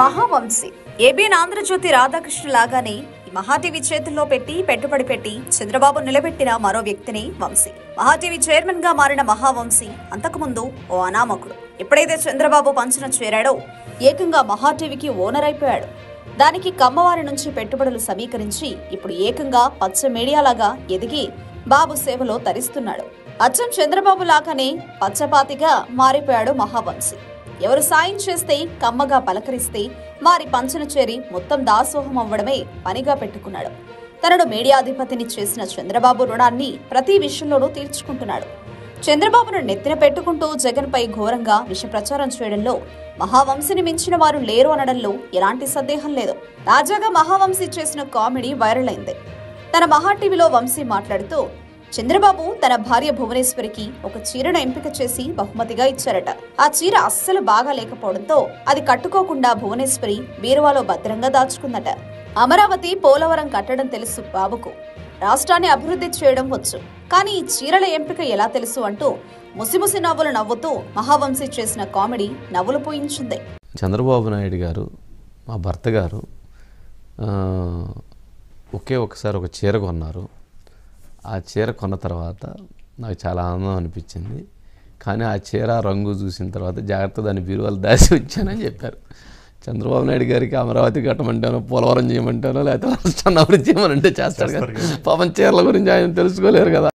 Mahavamsi ABN Andhra Jyothi Radhakrishna లాగానే మహాటీవీ చేతుల్లో పెట్టుబడి పెట్టి చంద్రబాబు నిలబెట్టిన మరో వ్యక్తిని వంశీ. మహాటీవీ చైర్మన్ గా మారిన మహావంశీ అంతకుముందు ఓ అనామకుడు. ఎప్పుడైతే చంద్రబాబు పంచన చేరాడో ఏకంగా మహాటీవీకి ఓనర్ అయిపోయాడు. దానికి కమ్మవారి నుంచి పెట్టుబడులు సమీకరించి ఇప్పుడు ఏకంగా పచ్చ మీడియాలాగా ఎదిగి బాబు సేవలో తరిస్తున్నాడు. అచ్చం చంద్రబాబు లాగానే పచ్చపాతిగా మారిపోయాడు మహావంశీ. ఎవరు సాయం చేస్తే కమ్మగా పలకరిస్తే వారి పంచన చేరి మొత్తం దాసోహం అవ్వడమే పనిగా పెట్టుకున్నాడు. తనను మీడియాధిపతిని చేసిన చంద్రబాబు రుణాన్ని ప్రతి విషయంలోనూ తీర్చుకుంటున్నాడు. చంద్రబాబును నెత్తిన పెట్టుకుంటూ జగన్ పై ఘోరంగా విష ప్రచారం చేయడంలో మహావంశీని మించిన వారు లేరు అనడంలో ఎలాంటి సందేహం లేదు. తాజాగా మహావంశీ చేసిన కామెడీ వైరల్ అయింది. తన మహాటీవీలో వంశీ మాట్లాడుతూ చంద్రబాబు తన భార్య భువనేశ్వరికి ఒక చీరను ఎంపిక చేసి బహుమతిగా ఇచ్చారట. ఆ చీర అస్సలు బాగా లేకపోవడంతో అది కట్టుకోకుండా భువనేశ్వరి బీరువాలో భద్రంగా దాచుకుందట. అమరావతి, పోలవరం కట్టడం తెలుసు బాబుకు, రాష్ట్రాన్ని అభివృద్ధి చేయడం వచ్చు, కానీ ఈ చీరల ఎంపిక ఎలా తెలుసు అంటూ ముసిముసి నవ్వులు నవ్వుతూ మహావంశీ చేసిన కామెడీ నవ్వులు పోయించింది. చంద్రబాబు నాయుడు గారు, మా భర్త గారు ఒకసారి ఒక చీర కొన్నారు. ఆ చీర కొన్న తర్వాత నాకు చాలా ఆనందం అనిపించింది. కానీ ఆ చీర రంగు చూసిన తర్వాత జాగ్రత్త దాన్ని బీరువాలు దాచి వచ్చానని చెప్పారు. చంద్రబాబు నాయుడు గారికి అమరావతి కట్టమంటానో, పోలవరం చేయమంటానో, లేకపోతే రాష్ట్రాన్ని అభివృద్ధి చేయమనంటే చేస్తాడు కదా. పాపం చీరల గురించి ఆయన తెలుసుకోలేరు కదా.